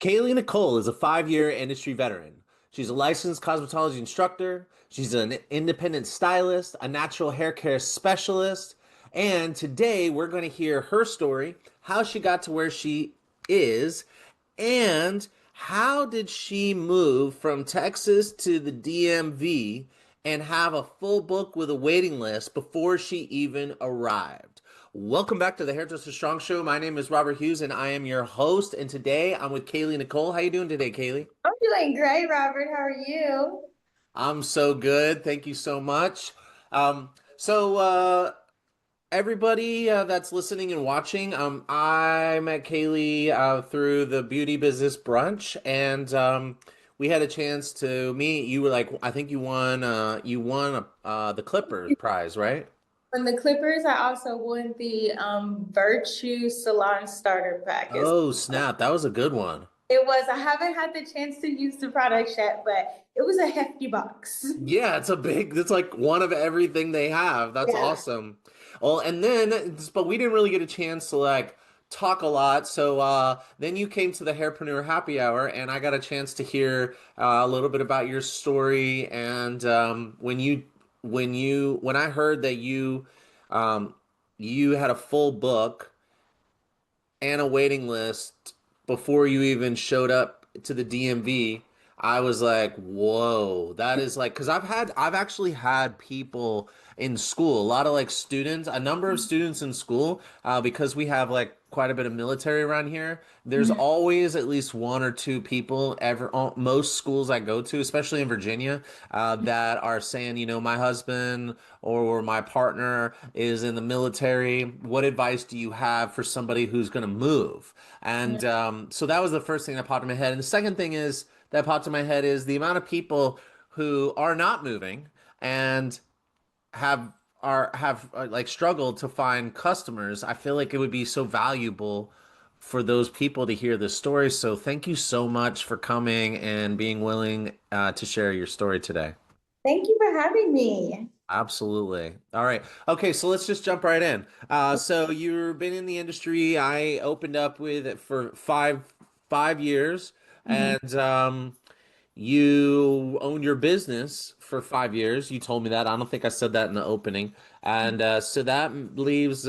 Kayli Nicole is a 5-year industry veteran. She's a licensed cosmetology instructor. She's an independent stylist, a natural hair care specialist. And today we're going to hear her story, how she got to where she is, and how did she move from Texas to the DMV and have a full book with a waiting list before she even arrived. Welcome back to the Hairdresser Strong Show. My name is Robert Hughes and I am your host. And today I'm with Kayli Nicole. How you doing today, Kayli? I'm doing great, Robert. How are you? I'm so good. Thank you so much. Um, so everybody that's listening and watching, I met Kayli through the beauty business brunch, and we had a chance to meet. You were like, I think you won the Clippers prize, right? On the Clippers, I also won the Virtue Salon Starter Package. Oh, snap. That was a good one. I haven't had the chance to use the products yet, but it was a hefty box. Yeah, it's like one of everything they have. That's Yeah. awesome. Well, and then, but we didn't really get a chance to like talk a lot. So then you came to the Hairpreneur Happy Hour, and I got a chance to hear a little bit about your story. And when I heard that um, you had a full book and a waiting list before you even showed up to the DMV, I was like, whoa, that is like, because I've actually had people in school, a lot of like students, a number of students in school, because we have like quite a bit of military around here. There's always at least one or two people most schools I go to, especially in Virginia, that are saying, my husband or my partner is in the military. What advice do you have for somebody who's going to move? And so that was the first thing that popped in my head. And the second thing is that popped in my head is the amount of people who are not moving and have like struggled to find customers. I feel like it would be so valuable for those people to hear this story. So thank you so much for coming and being willing to share your story today. Thank you for having me. Absolutely. All right. Okay, so let's just jump right in. So you've been in the industry. I opened up with it for five years, Mhm. and you owned your business for 5 years. You told me that. I don't think I said that in the opening. And so that leaves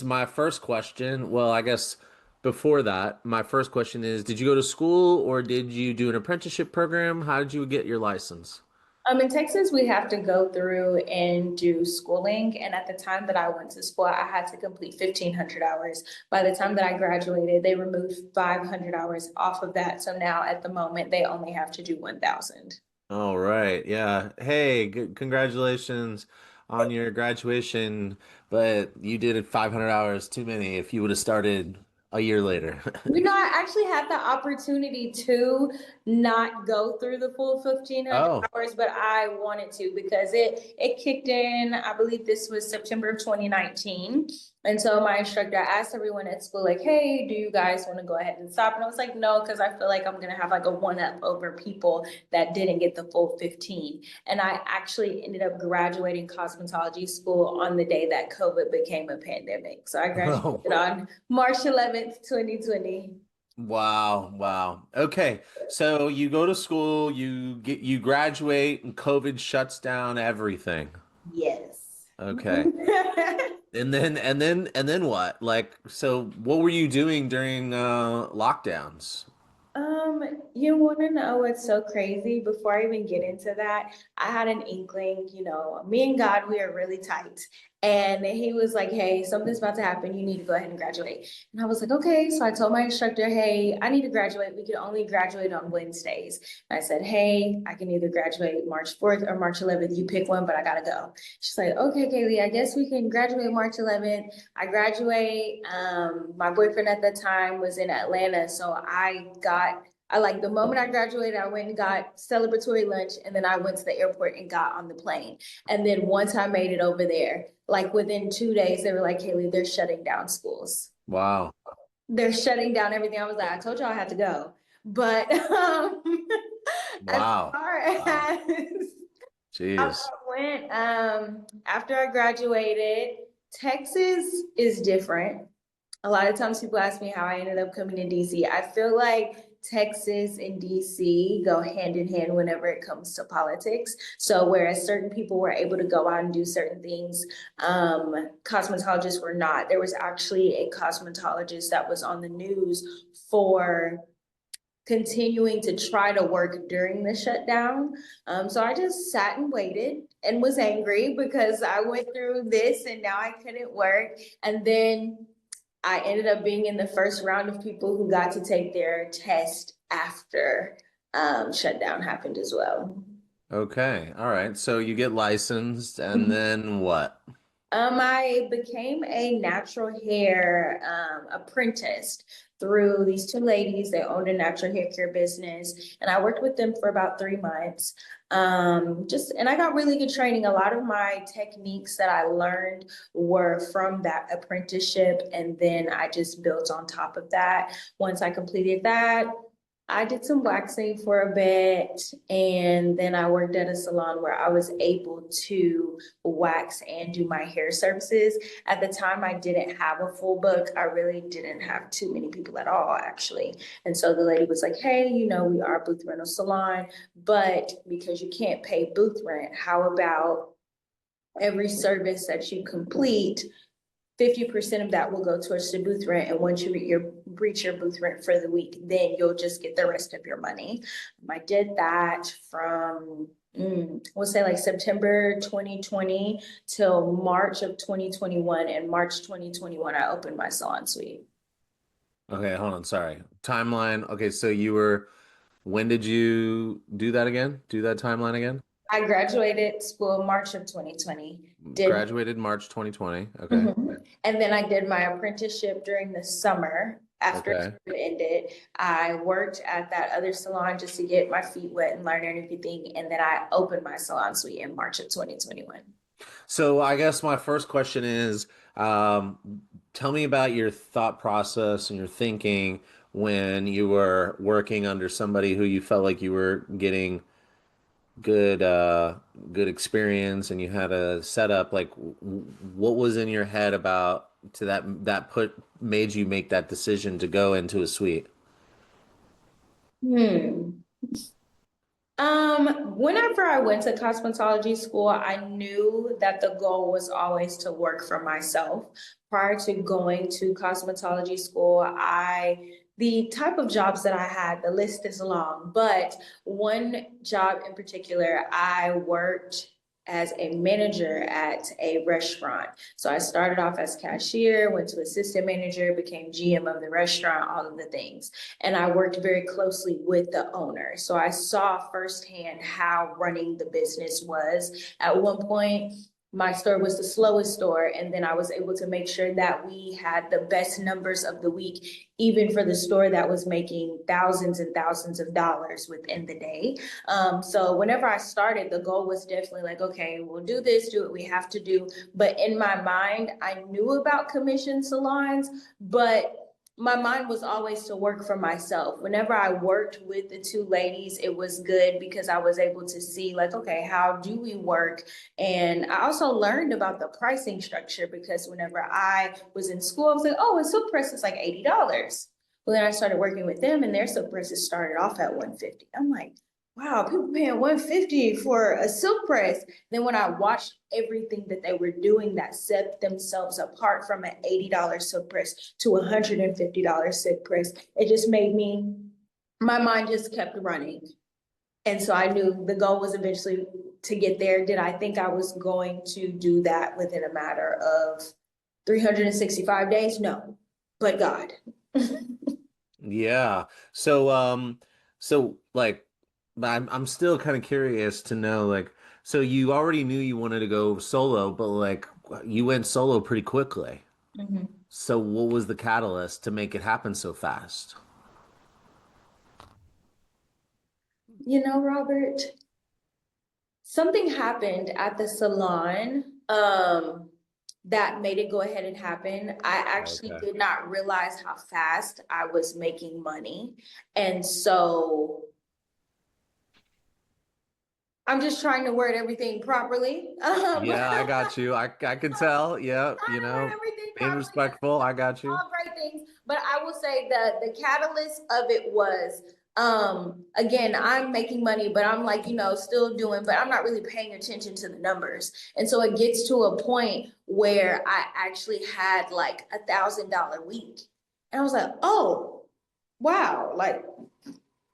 my first question. Well, I guess before that, my first question is, did you go to school or did you do an apprenticeship program? How did you get your license? In Texas, we have to go through and do schooling. And at the time that I went to school, I had to complete 1,500 hours. By the time that I graduated, they removed 500 hours off of that. So now at the moment, they only have to do 1,000. All right. Yeah. Hey, congratulations on your graduation, but you did it 500 hours too many if you would have started a year later. I actually had the opportunity to not go through the full 1,500 Oh, hours, but I wanted to because it kicked in, I believe this was September of 2019. And so my instructor asked everyone at school, like, hey, do you guys want to go ahead and stop? And I was like, no, because I feel like I'm gonna have like a one up over people that didn't get the full 15. And I actually ended up graduating cosmetology school on the day that COVID became a pandemic. So I oh, graduated on March 11th, 2020. wow, wow. Okay, so you go to school, you graduate, and COVID shuts down everything. Yes. Okay. And then what? Like, so what were you doing during lockdowns? You want to know what's so crazy? Before I even get into that, I had an inkling, me and God, we are really tight. And he was like, hey, something's about to happen. You need to go ahead and graduate. And I was like, okay. So I told my instructor, hey, I need to graduate. We can only graduate on Wednesdays. And I said, hey, I can either graduate March 4th or March 11th. You pick one, but I gotta go. She's like, okay, Kaylee, I guess we can graduate March 11th. I graduate. My boyfriend at the time was in Atlanta. So I like the moment I graduated, I went and got celebratory lunch, and then I went to the airport and got on the plane. And then once I made it over there, like within 2 days, they were like, Haley, they're shutting down schools. Wow. They're shutting down everything. I was like, I told y'all I had to go. But as Wow. far Wow. as how Jeez. that went, after I graduated, Texas is different. A lot of times people ask me how I ended up coming to DC. I feel like Texas and DC go hand in hand whenever it comes to politics. So whereas certain people were able to go out and do certain things, cosmetologists were not. There was actually a cosmetologist that was on the news for continuing to try to work during the shutdown. So I just sat and waited and was angry because I went through this and now I couldn't work. And then I ended up being in the first round of people who got to take their test after shutdown happened as well. Okay. All right. So you get licensed and then what? I became a natural hair apprentice through these two ladies. They owned a natural hair care business, and I worked with them for about 3 months. And I got really good training. A lot of my techniques that I learned were from that apprenticeship, and then I just built on top of that. Once I completed that, I did some waxing for a bit, and then I worked at a salon where I was able to wax and do my hair services. At the time, I didn't have a full book. I really didn't have too many people at all, actually. And so the lady was like, hey, we are a booth rental salon, but because you can't pay booth rent, how about every service that you complete, 50% of that will go towards the booth rent. And once you reach your booth rent for the week, then you'll just get the rest of your money. I did that from we'll say like September 2020 till March of 2021. And March 2021, I opened my salon suite. Okay, hold on. Sorry. Timeline. Okay, so when did you do that again? Do that timeline again? I graduated school March of 2020. Did Graduated March 2020. Okay. And then I did my apprenticeship during the summer after Okay. school ended. I worked at that other salon just to get my feet wet and learn everything. And then I opened my salon suite in March of 2021. So I guess my first question is, tell me about your thought process and your thinking when you were working under somebody who you felt like you were getting good good experience and you had a setup. Like what was in your head about to that put made you make that decision to go into a suite? Hmm. Whenever I went to cosmetology school, I knew that the goal was always to work for myself. Prior to going to cosmetology school, the type of jobs that I had, the list is long, but one job in particular, I worked as a manager at a restaurant. So I started off as cashier, went to assistant manager, became GM of the restaurant, all of the things. And I worked very closely with the owner. So I saw firsthand how running the business was. At one point, my store was the slowest store, and then I was able to make sure that we had the best numbers of the week, even for the store that was making thousands and thousands of dollars within the day. So whenever I started, the goal was definitely like, okay, we'll do this, do what we have to do. But in my mind, I knew about commission salons, but my mind was always to work for myself. Whenever I worked with the two ladies, it was good because I was able to see, like, okay, how do we work? And I also learned about the pricing structure because whenever I was in school, I was like, oh, a silk press is like $80. Well, then I started working with them, and their silk presses started off at 150. I'm like, wow, people paying 150 for a silk press. Then when I watched everything that they were doing that set themselves apart from an $80 silk press to a $150 silk press, it just made my mind just kept running. And so I knew the goal was eventually to get there. Did I think I was going to do that within a matter of 365 days? No, but God. Yeah. So like I'm still kind of curious to know like so you already knew you wanted to go solo, but like you went solo pretty quickly. Mhm. So what was the catalyst to make it happen so fast? Robert, something happened at the salon that made it go ahead and happen. I actually Okay. did not realize how fast I was making money. And so I'm just trying to word everything properly. Yeah, I got you. I can tell. Yeah, Trying to word everything being properly. respectful. I got you. All great things, but I will say the catalyst of it was again, I'm making money, but I'm like, still doing, but I'm not really paying attention to the numbers. And so it gets to a point where I actually had like $1,000 week. And I was like, oh wow, like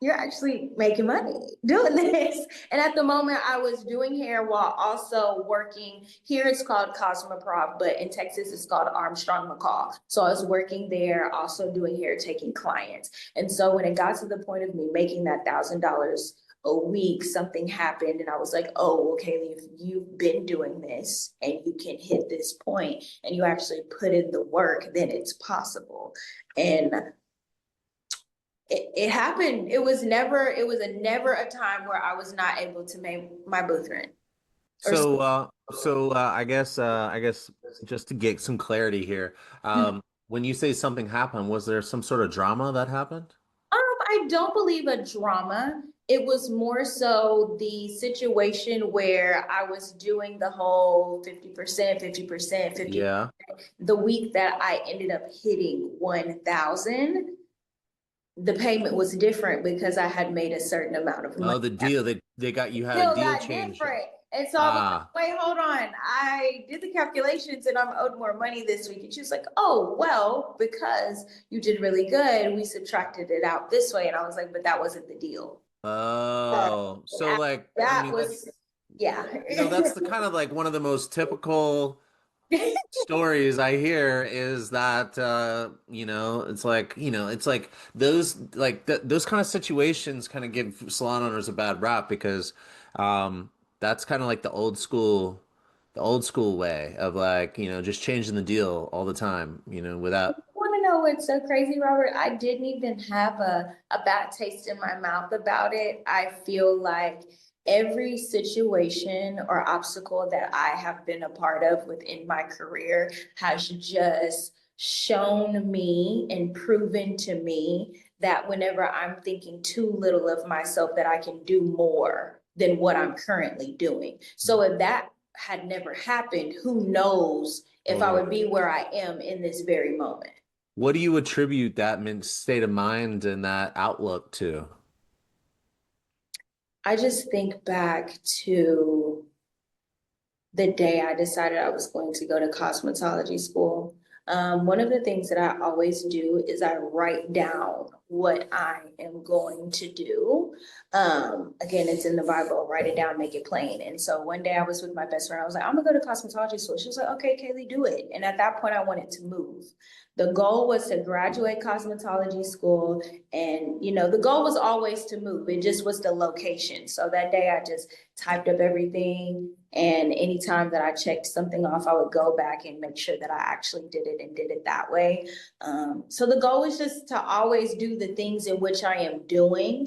you're actually making money doing this. And at the moment, I was doing hair while also working. Here it's called Cosmoprof, but in Texas it's called Armstrong McCall. So I was working there, also doing hair, taking clients. And so when it got to the point of me making that $1,000 a week, something happened, and I was like, oh, okay, if you've been doing this and you can hit this point and you actually put in the work, then it's possible. And it happened. It was never a time where I was not able to make my booth rent or So, I guess just to get some clarity here, when you say something happened, was there some sort of drama that happened? I don't believe a drama. It was more so the situation where I was doing the whole 50%, 50%, 50. Yeah. The week that I ended up hitting 1,000, the payment was different because I had made a certain amount of money. Oh, the deal. They got you had a Still deal got change. different. And so I was Ah. like, wait, hold on. I did the calculations and I'm owed more money this week. And she was like, oh, well, because you did really good, we subtracted it out this way. And I was like, but that wasn't the deal. Oh. So like, I That mean, was, yeah. that's the kind of like one of the most typical stories I hear is that it's like those kind of situations kind of give salon owners a bad rap because that's kind of like the old school way of like, just changing the deal all the time, without Want to know what's so crazy, Robert? I didn't even have a bad taste in my mouth about it. I feel like every situation or obstacle that I have been a part of within my career has just shown me and proven to me that whenever I'm thinking too little of myself, that I can do more than what I'm currently doing. So if that had never happened, who knows if I totally. would be where I am in this very moment. What do you attribute that state of mind and that outlook to? I just think back to the day I decided I was going to go to cosmetology school. One of the things that I always do is I write down what I am going to do. Again, it's in the Bible, write it down, make it plain. And so one day I was with my best friend. I was like, I'm gonna go to cosmetology school. She was like, okay, Kaylee, do it. And at that point, I wanted to move. The goal was to graduate cosmetology school. And, the goal was always to move. It just was the location. So that day I just typed up everything. And anytime that I checked something off, I would go back and make sure that I actually did it and did it that way. So the goal is just to always do the things in which I am doing.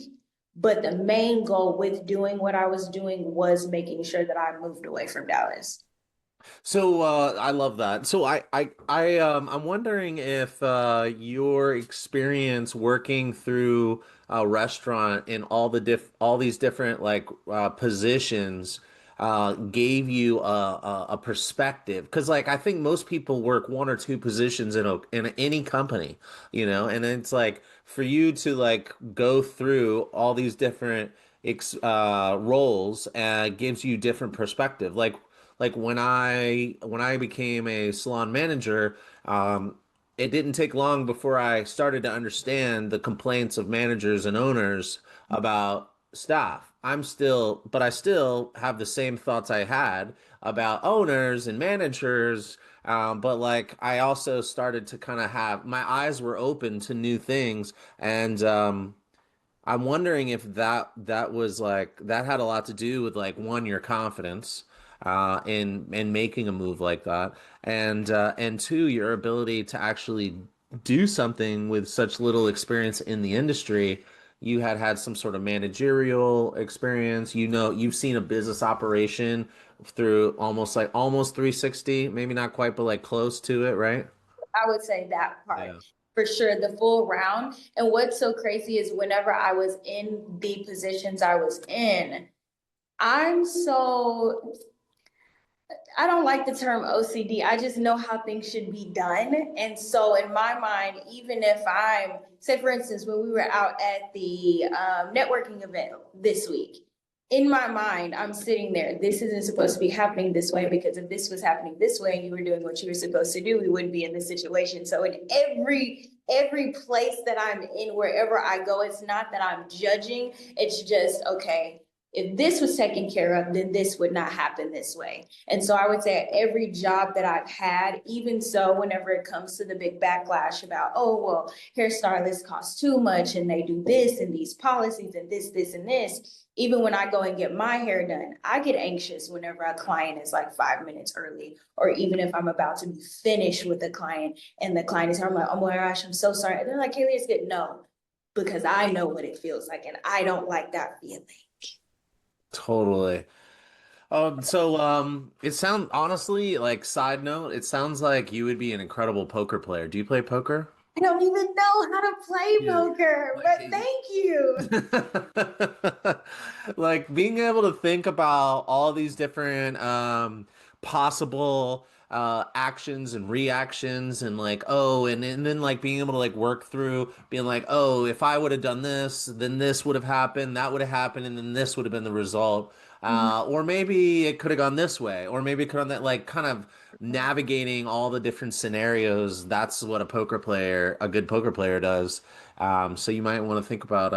But the main goal with doing what I was doing was making sure that I moved away from Dallas. So I love that. So I'm wondering if your experience working through a restaurant in all these different like positions gave you a perspective because like I think most people work one or two positions in any company, and it's like for you to like go through all these different roles gives you different perspective. Like when I became a salon manager, it didn't take long before I started to understand the complaints of managers and owners about staff. But I still have the same thoughts I had about owners and managers. But like I also started to kind of have my eyes were open to new things, and I'm wondering if that was like that had a lot to do with like one, your confidence in making a move like that, and two, your ability to actually do something with such little experience in the industry. You had some sort of managerial experience. You've seen a business operation through almost 360, maybe not quite, but like close to it, right? I would say that Yeah. part for sure, the full round. And what's so crazy is whenever I was in the positions I was in, I'm so I don't like the term OCD. I just know how things should be done. And so, in my mind, even if I'm, say, for instance, when we were out at the networking event this week, in my mind, I'm sitting there. This isn't supposed to be happening this way because if this was happening this way and you were doing what you were supposed to do, we wouldn't be in this situation. So, in every place that I'm in, wherever I go, it's not that I'm judging. It's just okay. If this was taken care of, then this would not happen this way. And so I would say every job that I've had, even so, whenever it comes to the big backlash about, oh, well, hairstylists cost too much and they do this and these policies and this, and this. Even when I go and get my hair done, I get anxious whenever a client is like 5 minutes early, or even if I'm about to be finished with a client and the client is here, I'm like, oh my gosh, I'm so sorry. And they're like, Kaylee, it's good. No, because I know what it feels like and I don't like that feeling. Totally. It sounds honestly, like side note, it sounds like you would be an incredible poker player. Do you play poker? I don't even know how to play Yeah. poker, Like but thank you. like being able to think about all these different possible actions and reactions and like and then like being able to like work through being like, oh, if I would have done this, then this would have happened, that would have happened, and then this would have been the result. Or maybe it could have gone this way, or maybe it could have that like kind of navigating all the different scenarios. That's what a good poker player does. So you might want to think about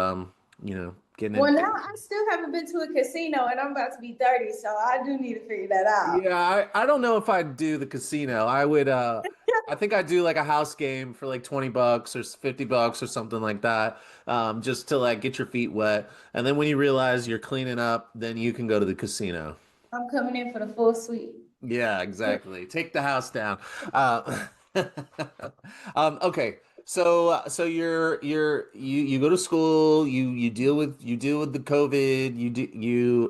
getting Well, in. now I still haven't been to a casino and I'm about to be 30, so I do need to figure that out. Yeah, I don't know if I'd do the casino. I think I'd do like a house game for like 20 bucks or 50 bucks or something like that. Just to like get your feet wet. And then when you realize you're cleaning up, then you can go to the casino. I'm coming in for the full suite. Yeah, exactly. Take the house down. Okay. You go to school, you deal with the COVID,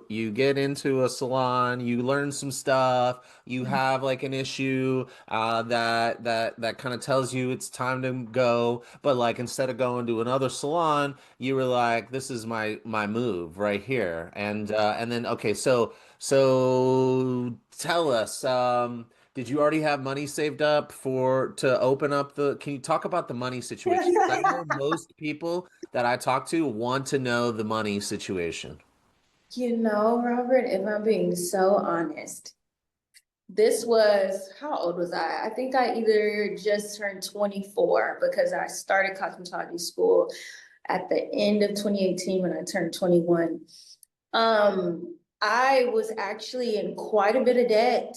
you get into a salon, you learn some stuff, you have like an issue that kind of tells you it's time to go, but like instead of going to another salon, you were like, this is my move right here. And then okay, so tell us, did you already have money saved up to open up can you talk about the money situation? 'Cause I know most people that I talk to want to know the money situation. Robert, if I'm being so honest, this was, how old was I? I think I either just turned 24 because I started cosmetology school at the end of 2018 when I turned 21. I was actually in quite a bit of debt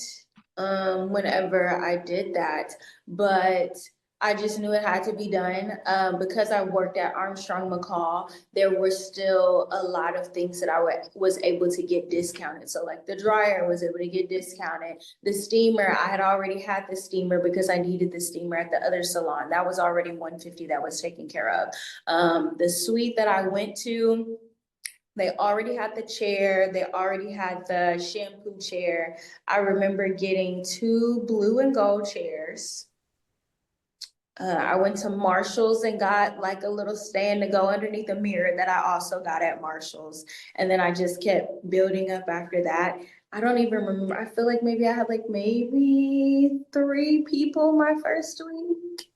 whenever I did that, but I just knew it had to be done. Because I worked at Armstrong McCall, there were still a lot of things that was able to get discounted. So, like the dryer was able to get discounted. The steamer, I had already had the steamer because I needed the steamer at the other salon. That was already 150 that was taken care of. The suite that I went to, they already had the chair, they already had the shampoo chair. I remember getting two blue and gold chairs. I went to Marshall's and got like a little stand to go underneath a mirror that I also got at Marshall's. And then I just kept building up after that. I don't even remember. I feel like maybe I had like maybe three people my first week.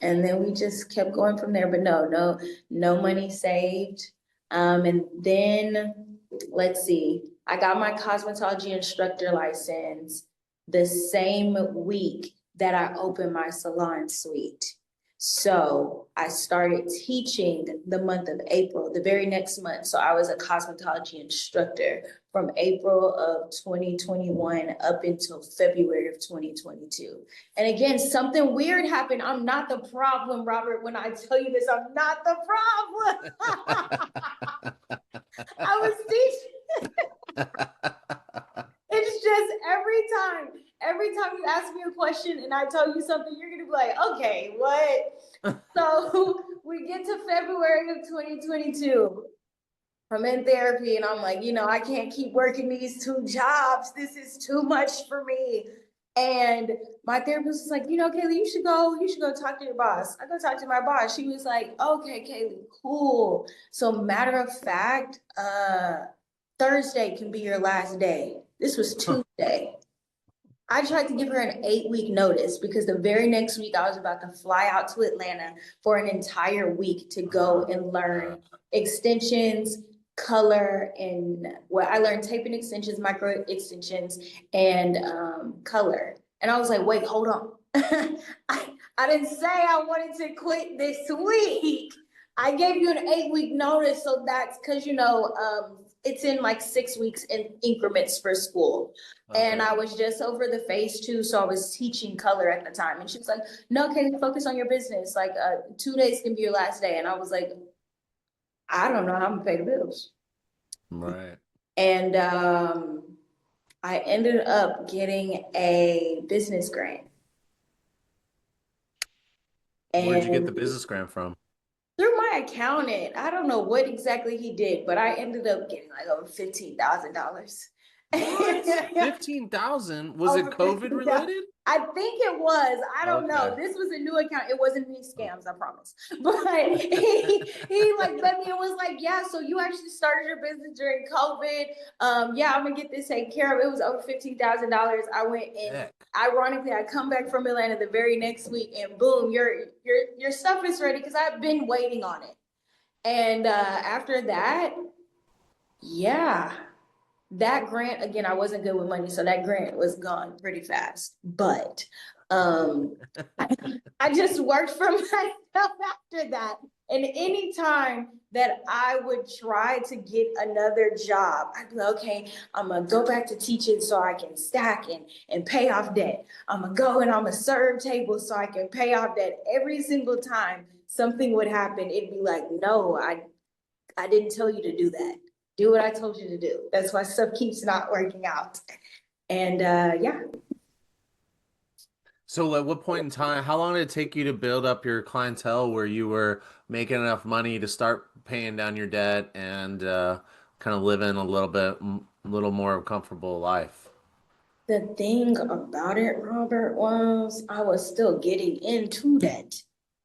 And then we just kept going from there. But no money saved. And then let's see, I got my cosmetology instructor license the same week that I opened my salon suite. So I started teaching the month of April, the very next month. So I was a cosmetology instructor from April of 2021 up until February of 2022. And again, something weird happened. I'm not the problem, Robert. When I tell you this, I'm not the problem. I was teaching. It's just every time you ask me a question and I tell you something, you're gonna be like, okay, what? So we get to February of 2022. I'm in therapy and I'm like, I can't keep working these two jobs. This is too much for me. And my therapist was like, Kaylee, you should go talk to your boss. I go talk to my boss. She was like, okay, Kaylee, cool. So matter of fact, Thursday can be your last day. This was Tuesday. I tried to give her an 8 week notice because the very next week I was about to fly out to Atlanta for an entire week to go and learn extensions, color, and well, I learned taping extensions, micro extensions, and color. And I was like, wait, hold on. I didn't say I wanted to quit this week. I gave you an 8 week notice, so that's because it's in like 6 weeks in increments for school. And Okay. I was just over the phase two, so I was teaching color at the time. And she was like, "No, Kaylee, focus on your business. Like, 2 days can be your last day." And I was like, "I don't know how I'm gonna pay the bills." Right. And I ended up getting a business grant, Where'd you get and the business grant from? through my accountant, I don't know what exactly he did, but I ended up getting like over $15,000. What? 15,000? Was it Over COVID 50,000. related? I think it was. I don't know. Okay. This was a new account. It wasn't any Oh. scams, I promise. But he like let me and was like, yeah, so you actually started your business during COVID. Yeah, I'm gonna get this taken care of. It was over $15,000. I went in. Heck. Ironically, I come back from Atlanta the very next week, and boom, your stuff is ready because I've been waiting on it. And after that, yeah, that grant again, I wasn't good with money, so that grant was gone pretty fast. But um I just worked for myself after that. And anytime that I would try to get another job, I'd be like, okay, I'm gonna go back to teaching so I can stack and pay off debt. I'm gonna go and I'm gonna serve tables so I can pay off debt. Every single time something would happen, it'd be like, no, I didn't tell you to do that. Do what I told you to do. That's why stuff keeps not working out. And yeah, So at what point in time, how long did it take you to build up your clientele where you were making enough money to start paying down your debt and kind of living a little more comfortable life? the thing about it, Robert, was I was still getting into debt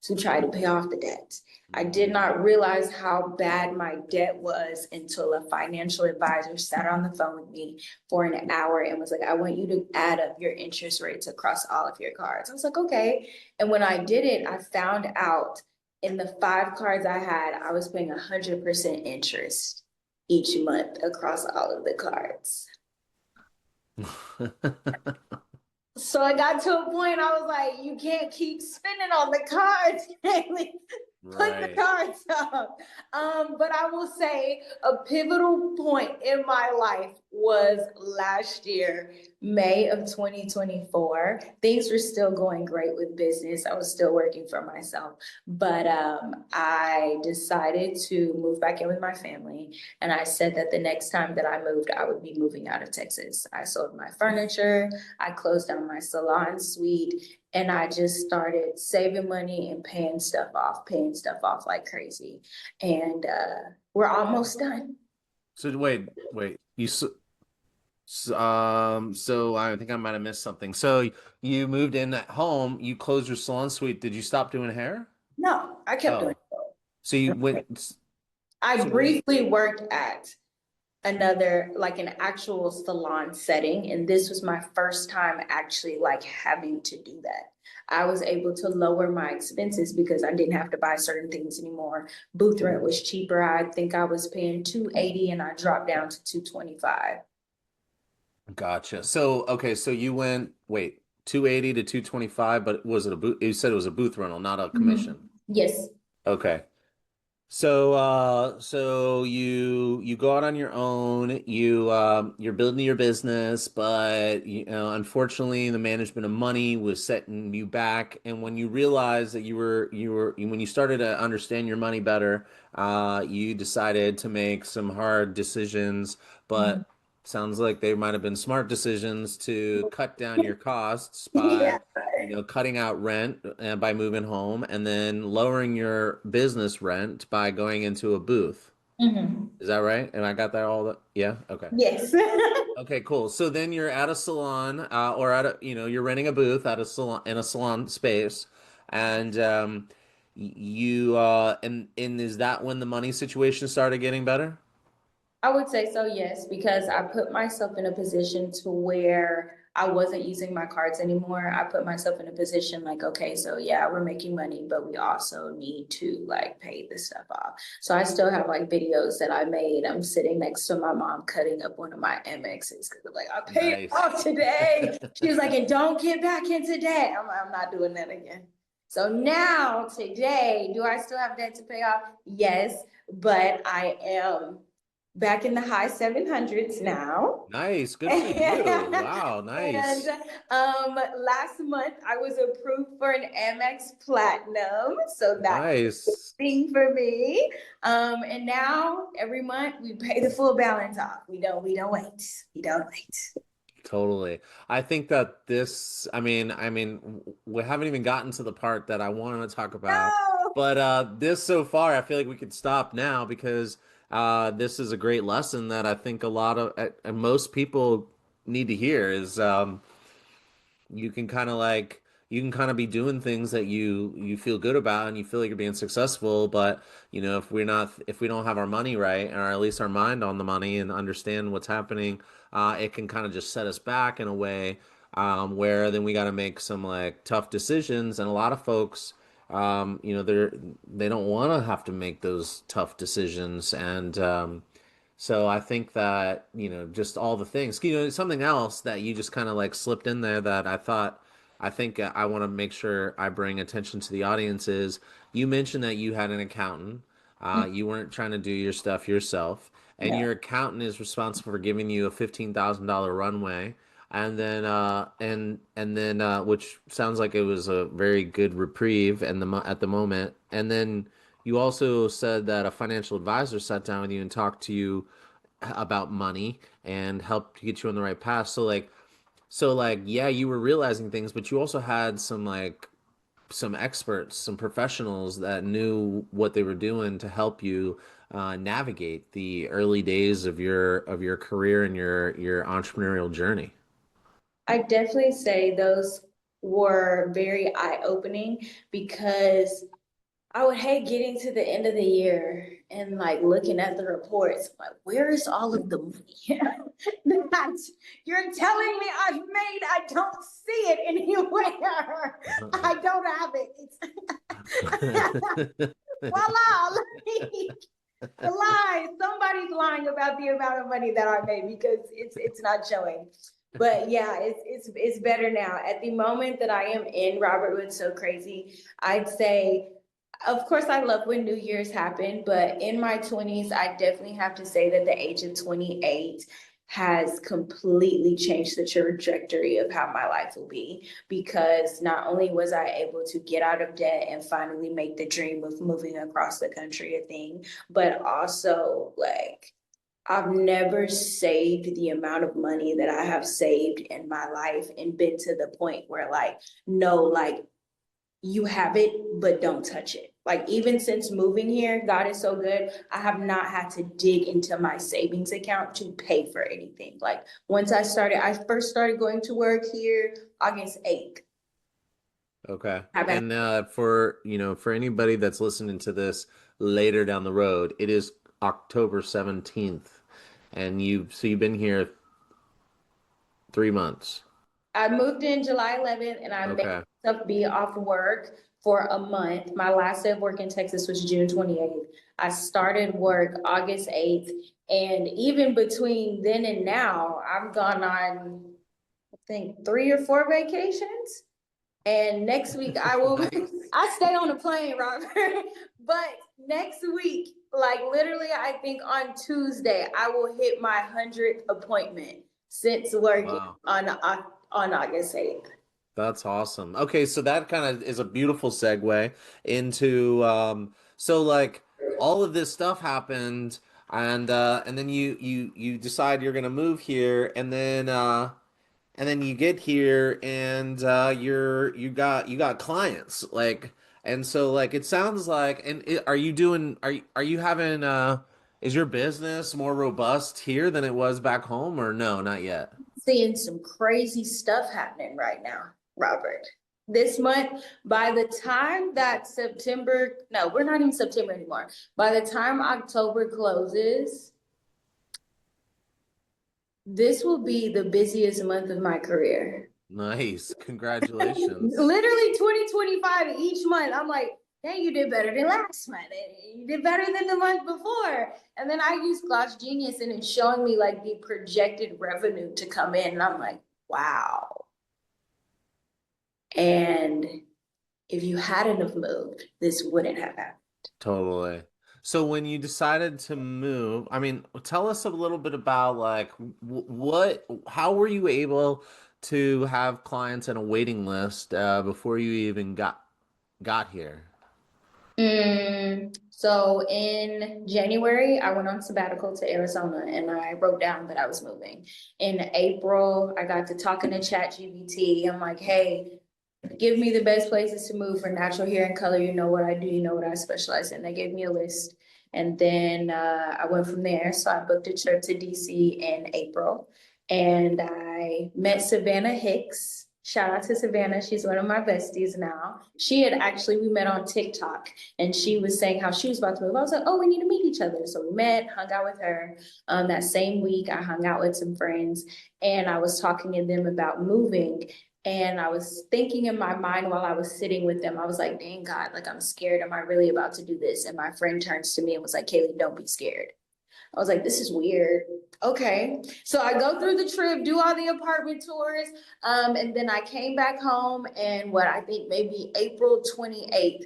to try to pay off the debt. I did Mm. not realize how bad my debt was until a financial advisor sat on the phone with me for an hour and was like, I want you to add up your interest rates across all of your cards. I was like, okay. And when I did it, I found out in the 5 cards I had, I was paying 100% interest each month across all of the cards. So I got to a point I was like, you can't keep spending on the cards. Put the Right. cards up. But I will say a pivotal point in my life was last year, May of 2024. Things were still going great with business. I was still working for myself, but I decided to move back in with my family. And I said that the next time that I moved, I would be moving out of Texas. I sold my furniture, I closed down my salon suite, and I just started saving money and paying stuff off like crazy. And we're almost done. So wait. So I think I might have missed something. So you moved in at home, you closed your salon suite. Did you stop doing hair? No, I kept doing Oh, so you it. went. I So were you? briefly worked at another like an actual salon setting, and this was my first time actually like having to do that. I was able to lower my expenses because I didn't have to buy certain things anymore. Booth rent was cheaper. I think I was paying 280 and I dropped down to 225. Gotcha. So okay, so you went 280 to 225, but was it a booth? You said it was a booth rental, not a Mhm. commission. Yes. Okay. So you go out on your own, you're building your business, but unfortunately the management of money was setting you back. And when you realized that when you started to understand your money better, you decided to make some hard decisions, Mhm. but sounds like they might have been smart decisions to cut down your costs Yeah. by cutting out rent by moving home and then lowering your business rent by going into a booth. Mhm. Is that right? And I got that yeah, okay. Yes. Okay, cool. So then you're at a salon, or you're renting a booth at a salon in a salon space, and and is that when the money situation started getting better? I would say so, yes, because I put myself in a position to where I wasn't using my cards anymore. I put myself in a position like, okay, so yeah, we're making money, but we also need to like pay this stuff off. So I still have like videos that I made. I'm sitting next to my mom cutting up one of my MXs because I'm like, I paid it Nice. off today. She was like, and don't get back into debt. I'm not doing that again. So now, today, do I still have debt to pay off? Yes, but I am back in the high 700s now. Nice. Good for you. And, Wow, nice. last month I was approved for an Amex Platinum, so that's a good Nice. thing for me. And now every month we pay the full balance off. We don't wait. We don't wait. Totally. I think that this, we haven't even gotten to the part that I want to talk about, No. but this so far, I feel like we could stop now because this is a great lesson that I think a lot of most people need to hear is you can kind of like you can kind of be doing things that you feel good about and you feel like you're being successful, but if we don't have our money right, or at least our mind on the money and understand what's happening, it can kind of just set us back in a way, where then we got to make some like tough decisions. And a lot of folks, they don't want to have to make those tough decisions. And so I think that, just all the things, something else that you just kind of like slipped in there that I think I want to make sure I bring attention to the audience is you mentioned that you had an accountant. You weren't trying to do your stuff yourself, and No. your accountant is responsible for giving you a $15,000 runway. And then which sounds like it was a very good reprieve and at the moment. And then you also said that a financial advisor sat down with you and talked to you about money and helped get you on the right path. So like yeah, you were realizing things, but you also had some experts, some professionals that knew what they were doing to help you navigate the early days of your career and your entrepreneurial journey. I definitely say those were very eye-opening because I would hate getting to the end of the year and like looking at the reports, like, where is all of the money that you're telling me I've made? I don't see it anywhere. I don't have it. Voila, the lie. Somebody's lying about the amount of money that I made because it's not showing. But yeah, it's better now. At the moment that I am in Robert Wood's So Crazy, I'd say, of course, I love when New Year's happen, but in my 20s, I definitely have to say that the age of 28 has completely changed the trajectory of how my life will be, because not only was I able to get out of debt and finally make the dream of moving across the country a thing, but also like I've never saved the amount of money that I have saved in my life and been to the point where like, no, like you have it, but don't touch it. Like even since moving here, God is so good. I have not had to dig into my savings account to pay for anything. Like I first started going to work here August 8th. Okay. I've been And for anybody that's listening to this later down the road, it is October 17th. And you've been here 3 months. I moved in July 11th and I made Okay. myself be off work for a month. My last day of work in Texas was June 28th. I started work August 8th. And even between then and now, I've gone on, I think, 3 or 4 vacations. And next week I will, I stay on the plane, Robert. But next week, like literally, I think on Tuesday, I will hit my 100th appointment since working Wow. on August 8th. That's awesome. Okay, so that kind of is a beautiful segue into so like all of this stuff happened and then you decide you're gonna move here and then you get here and you got clients like and so like it sounds like are you doing are you having is your business more robust here than it was back home or no, not yet? Seeing some crazy stuff happening right now, Robert. This month, by the time that September, no, we're not even September anymore. By the time October closes, This will be the busiest month of my career. Nice. Congratulations. Literally 2025 each month. I'm like, dang, you did better than last month. You did better than the month before. And then I use Gloss Genius and it's showing me like the projected revenue to come in. And I'm like, wow. And if you hadn't have moved, this wouldn't have happened. Totally. So when you decided to move, I mean, tell us a little bit about like how were you able to have clients in a waiting list before you even got here? So in January, I went on sabbatical to Arizona and I wrote down that I was moving. In April, I got to talking to ChatGPT. I'm like, hey, give me the best places to move for natural hair and color. You know what I do, you know what I specialize in. They gave me a list. And then I went from there. So I booked a trip to DC in April and I met Savannah Hicks. Shout out to Savannah. She's one of my besties now. We met on TikTok and she was saying how she was about to move. I was like, oh, we need to meet each other. So we met, hung out with her. That same week, I hung out with some friends and I was talking to them about moving. And I was thinking in my mind while I was sitting with them, I was like, dang God, like I'm scared. Am I really about to do this? And my friend turns to me and was like, Kaylee, don't be scared. I was like, this is weird. Okay. So I go through the trip, do all the apartment tours. And then I came back home and what I think maybe April 28th,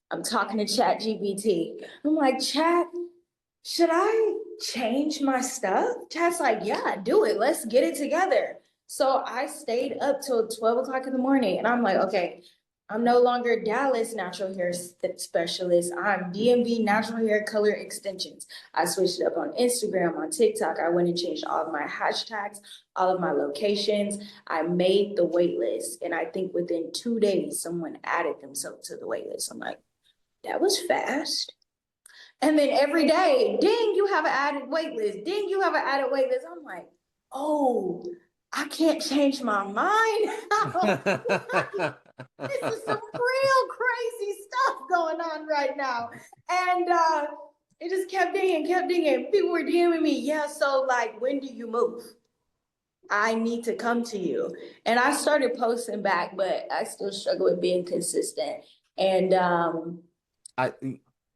I'm talking to Chat GPT. I'm like, Chat, should I change my stuff? Chat's like, yeah, do it. Let's get it together. So I stayed up till 12 o'clock in the morning and I'm like, okay, I'm no longer Dallas natural hair specialist. I'm DMV natural hair color extensions. I switched it up on Instagram, on TikTok. I went and changed all of my hashtags, all of my locations. I made the wait list. And I think within 2 days, someone added themselves to the wait list. I'm like, that was fast. And then every day, ding, you have an added wait list. Ding, you have an added wait list. I'm like, oh, I can't change my mind. This is some real crazy stuff going on right now. And it just kept dinging, kept dinging. People were DMing me, yeah, so like, when do you move? I need to come to you. And I started posting back, but I still struggle with being consistent. And I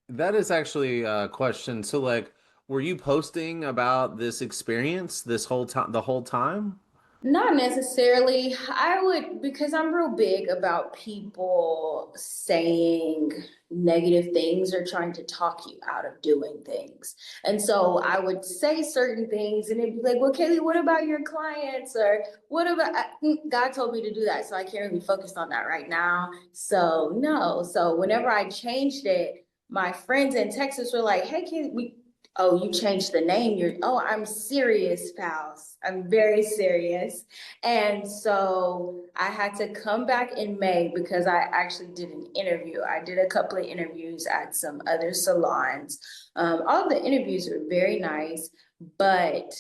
that is actually a question. So like, were you posting about this experience this whole time, the whole time? not necessarily. I would, because I'm real big about people saying negative things or trying to talk you out of doing things. And so I would say certain things and it'd be like, well, Kaylee, what about your clients? Or what about, God told me to do that. So I can't really focus on that right now. So no. So whenever I changed it, my friends in Texas were like, hey, Kaylee, oh, you changed the name. I'm serious, pals. I'm very serious. And so I had to come back in May because I actually did an interview. I did a couple of interviews at some other salons. All of the interviews were very nice, but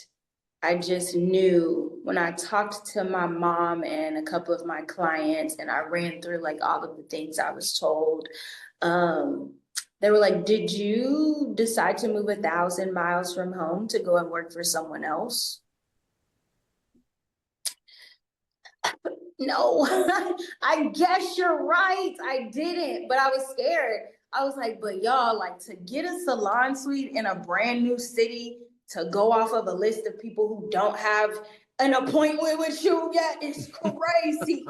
I just knew when I talked to my mom and a couple of my clients and I ran through like all of the things I was told. Um, they were like, did you decide to move 1,000 miles from home to go and work for someone else? No, I guess you're right. I didn't, but I was scared. I was like, but y'all, like to get a salon suite in a brand new city to go off of a list of people who don't have an appointment with you yet is crazy.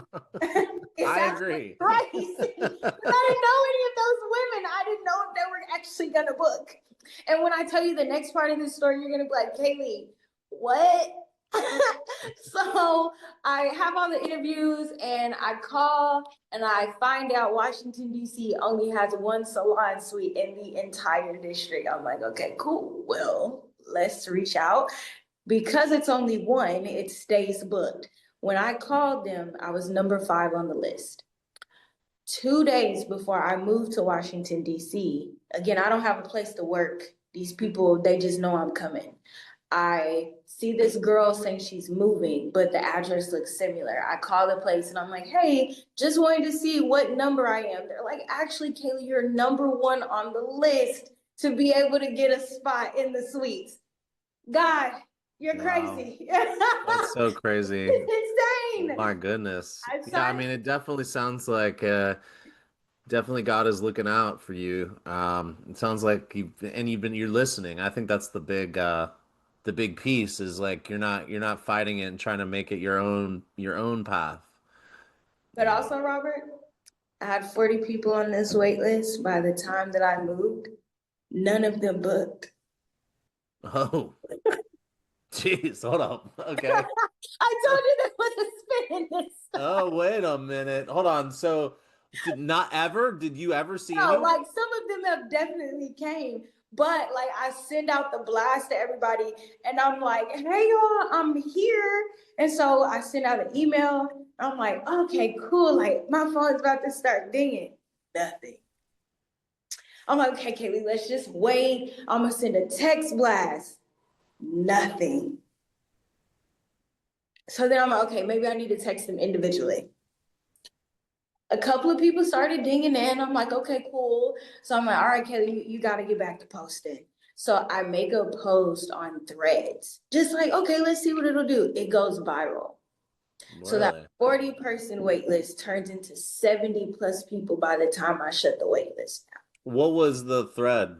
It's I actually agree. crazy. I didn't know any of those women. I didn't know if they were actually gonna book. And when I tell you the next part of this story, you're gonna be like, Kaylee, what? So I have all the interviews and I call and I find out Washington, D.C. only has one salon suite in the entire district. I'm like, okay, cool. Well, let's reach out. Because it's only one, it stays booked. When I called them, I was number 5 on the list. 2 days before I moved to Washington, D.C., again, I don't have a place to work. These people, they just know I'm coming. I see this girl saying she's moving, but the address looks similar. I call the place and I'm like, hey, just wanted to see what number I am. They're like, actually, Kaylee, you're number 1 on the list to be able to get a spot in the suites. God, You're Wow. crazy. That's so crazy. It's Oh insane. my goodness. I Yeah, I signed. mean, it definitely sounds like definitely God is looking out for you. It sounds like you're listening. I think that's the big piece is like you're not fighting it and trying to make it your own path, But you know. also, Robert, I had 40 people on this wait list by the time that I moved. None of them booked. Oh, jeez, hold up. Okay. I told you there was a spin in this. Oh, wait a minute. Hold on. So, did you ever see No, any? like some of them have definitely came, but like I send out the blast to everybody and I'm like, hey y'all, I'm here. And so I send out an email. I'm like, okay, cool. Like my phone's about to start dinging. Nothing. I'm like, okay, Kaylee, let's just wait. I'm gonna send a text blast. Nothing. So then I'm like, okay, maybe I need to text them individually. A couple of people started dinging in. I'm like, okay, cool. So I'm like, all right, Kelly, you got to get back to posting. So I make a post on Threads, just like, okay, let's see what it'll do. It goes viral. So that Really? 40-person wait list turns into 70 plus people by the time I shut the wait list down. What was the thread?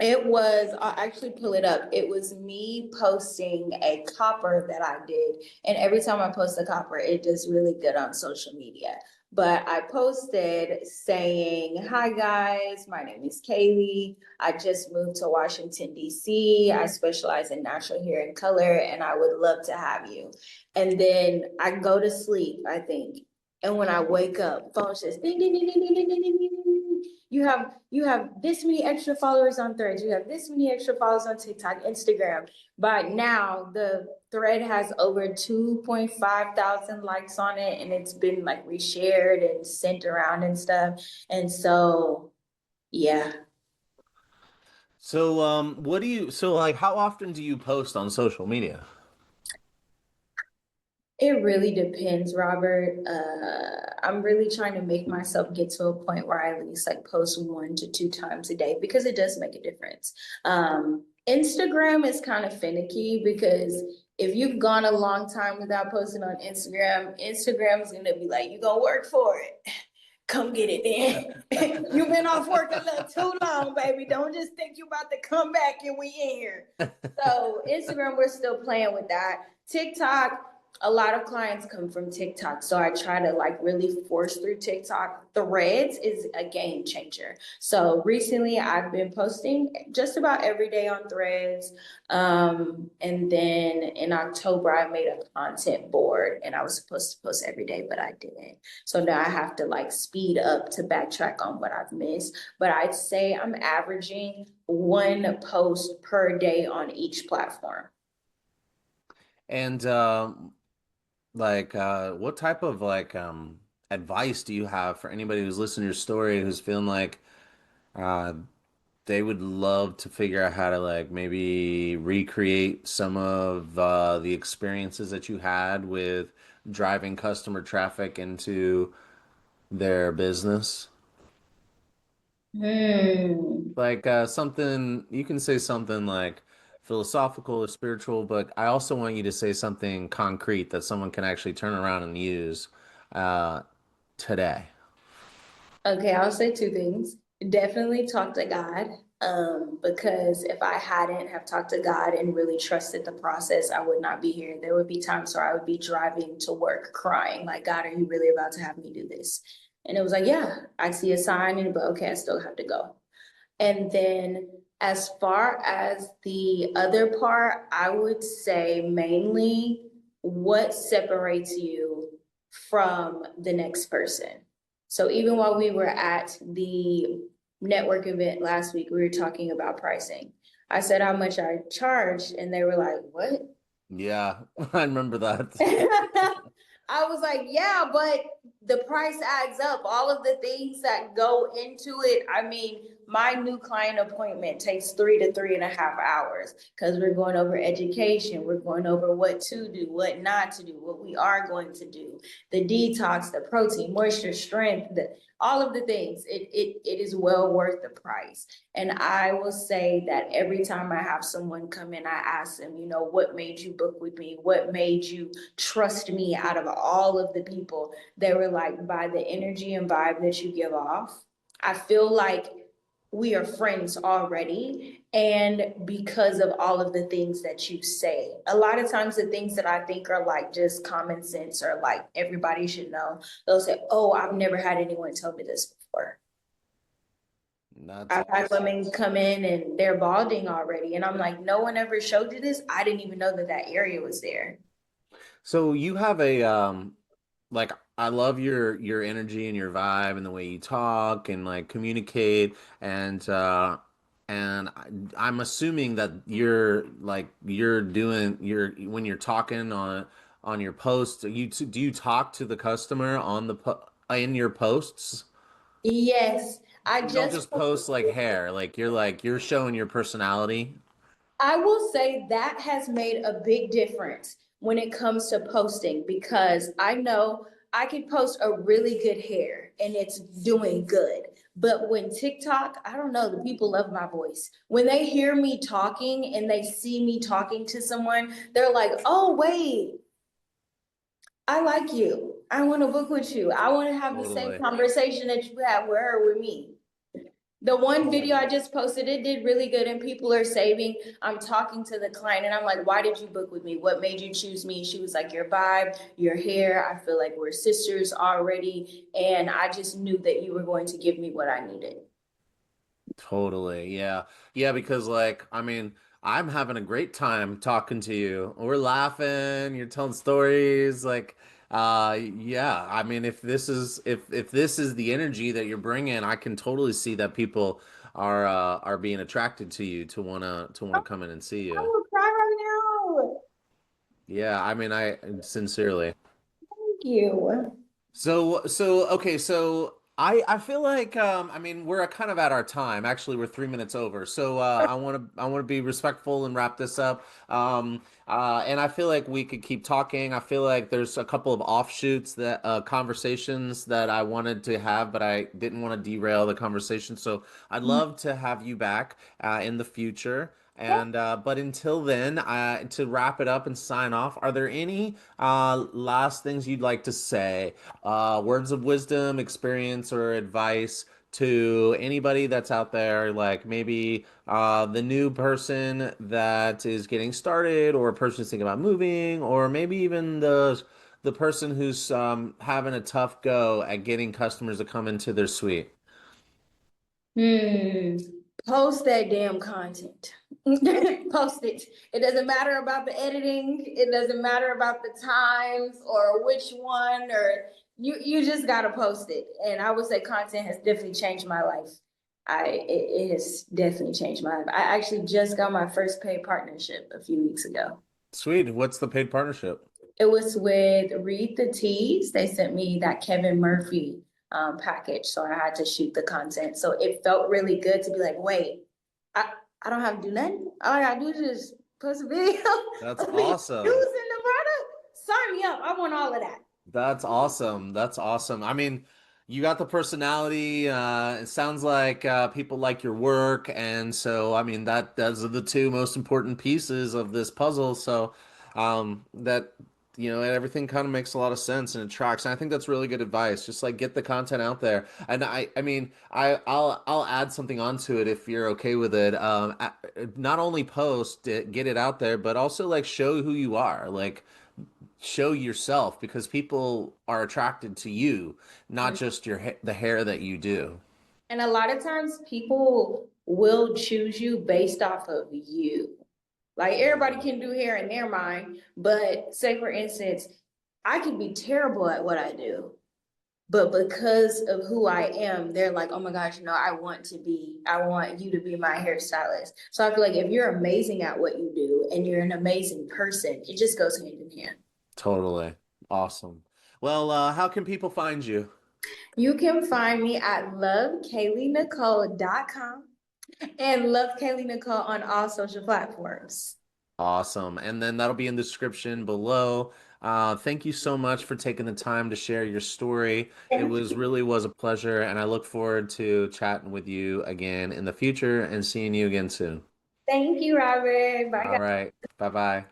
It was, I'll actually pull it up. It was me posting a copper that I did. And every time I post a copper, it does really good on social media. But I posted saying, hi guys, my name is Kaylee. I just moved to Washington, D.C. I specialize in natural hair and color, and I would love to have you. And then I go to sleep, I think. And when I wake up, phone says ding ding ding ding ding ding ding ding ding. You have this many extra followers on Threads. You have this many extra followers on TikTok, Instagram. But now the thread has over 2.5 thousand likes on it, and it's been like reshared and sent around and stuff. And so, yeah, So, so like, how often do you post on social media? it really depends, Robert. I'm really trying to make myself get to a point where I at least like post 1 to 2 times a day because it does make a difference. Instagram is kind of finicky because if you've gone a long time without posting on Instagram, Instagram is gonna be like, "You gonna work for it? Come get it then. You've been off work a little too long, baby. Don't just think you about to come back and we in here." So Instagram, we're still playing with that. TikTok, a lot of clients come from TikTok. So I try to like really force through TikTok. Threads is a game changer. So recently I've been posting just about every day on Threads. And then in October, I made a content board and I was supposed to post every day, but I didn't. So now I have to like speed up to backtrack on what I've missed. But I'd say I'm averaging one post per day on each platform. And like, what type of like advice do you have for anybody who's listening to your story who's feeling like uh, they would love to figure out how to like maybe recreate some of the experiences that you had with driving customer traffic into their business? Hmm. Like something you can say something like philosophical or spiritual, but I also want you to say something concrete that someone can actually turn around and use uh, today. Okay, I'll say two things. Definitely talk to God. Because if I hadn't have talked to God and really trusted the process, I would not be here. There would be times where I would be driving to work crying, like, God, are you really about to have me do this? And it was like, yeah, I see a sign, and but okay, I still have to go. And then as far as the other part, I would say mainly what separates you from the next person. So even while we were at the network event last week, we were talking about pricing. I said how much I charged, and they were like, "What?" Yeah, I remember that. I was like, yeah, but the price adds up. All of the things that go into it. I mean, my new client appointment takes 3 to 3.5 hours because we're going over education. We're going over what to do, what not to do, what we are going to do, the detox, the protein, moisture, strength, all of the things. It is well worth the price. And I will say that every time I have someone come in, I ask them, what made you book with me? What made you trust me out of all of the people? They were like, by the energy and vibe that you give off, I feel like we are friends already. And because of all of the things that you say, a lot of times the things that I think are like just common sense or like everybody should know, they'll say, oh, I've never had anyone tell me this before. That's I've had awesome. women come in and they're balding already. And I'm like, no one ever showed you this. I didn't even know that that area was there. So you have a like I love your energy and your vibe and the way you talk and like communicate and I'm assuming that you're doing your when you're talking on your posts do you talk to the customer on in your posts? Yes, I You don't just just post like hair, like you're showing your personality. I will say that has made a big difference when it comes to posting because I know I can post a really good hair and it's doing good. But when TikTok, I don't know, the people love my voice. When they hear me talking and they see me talking to someone, they're like, oh, wait, I like you. I want to book with you. I want to have the same Totally. conversation that you had with her with me. The one video I Totally. just posted, it did really good, and people are saving. I'm talking to the client, and I'm like, "Why did you book with me? What made you choose me?" She was like, "Your vibe, your hair. I feel like we're sisters already, and I just knew that you were going to give me what I needed." Totally. Yeah. Yeah, because like, I mean, I'm having a great time talking to you. We're laughing, you're telling stories yeah, I mean, if this is the energy that you're bringing, I can totally see that people are being attracted to you to want to come in and see I you. will cry right now. Yeah, I mean, I sincerely. Thank you. Okay, so I feel like I mean we're kind of at our time. Actually, we're 3 minutes over. So I want to be respectful and wrap this up. And I feel like we could keep talking. I feel like there's a couple of offshoots that conversations that I wanted to have, but I didn't want to derail the conversation. So I'd love to have you back in the future. And but until then, to wrap it up and sign off, are there any last things you'd like to say? Words of wisdom, experience, or advice to anybody that's out there, like maybe the new person that is getting started, or a person who's thinking about moving, or maybe even the person who's having a tough go at getting customers to come into their suite. Hmm. Post that damn content. Post it. It doesn't matter about the editing. It doesn't matter about the times or which one or you just gotta post it. And I would say content has definitely changed my life. It has definitely changed my life. I actually just got my first paid partnership a few weeks ago. Sweet. What's the paid partnership? It was with Read the Teas. They sent me that Kevin Murphy package, so I had to shoot the content. So it felt really good to be like, wait, I, I don't have to do nothing. All I gotta do is just post a video That's of me awesome. using the product. Sign me up. I want all of that. That's awesome. That's awesome. I mean, you got the personality. It sounds like people like your work, and so I mean that those are the two most important pieces of this puzzle. So that everything kind of makes a lot of sense and it tracks. And I think that's really good advice. Just like get the content out there. And I mean I'll add something onto it if you're okay with it. Not only post it, get it out there, but also like show who you are. Like show yourself because people are attracted to you, not just the hair that you do. And a lot of times people will choose you based off of you. Like everybody Totally. can do hair in their mind, but say for instance, I can be terrible at what I do. But because of who I am, they're like, oh my gosh, no, I want you to be my hairstylist. So I feel like if you're amazing at what you do and you're an amazing person, it just goes hand in hand. Totally. Awesome. Well, how can people find you? You can find me at lovekayleenicole.com and Love Kaylee Nicole on all social platforms. Awesome. And then that'll be in the description below. Thank you so much for taking the time to share your story. It was a pleasure, and I look forward to chatting with you again in the future and seeing you again soon. Thank you, Robert. Bye, All guys. right. Bye bye.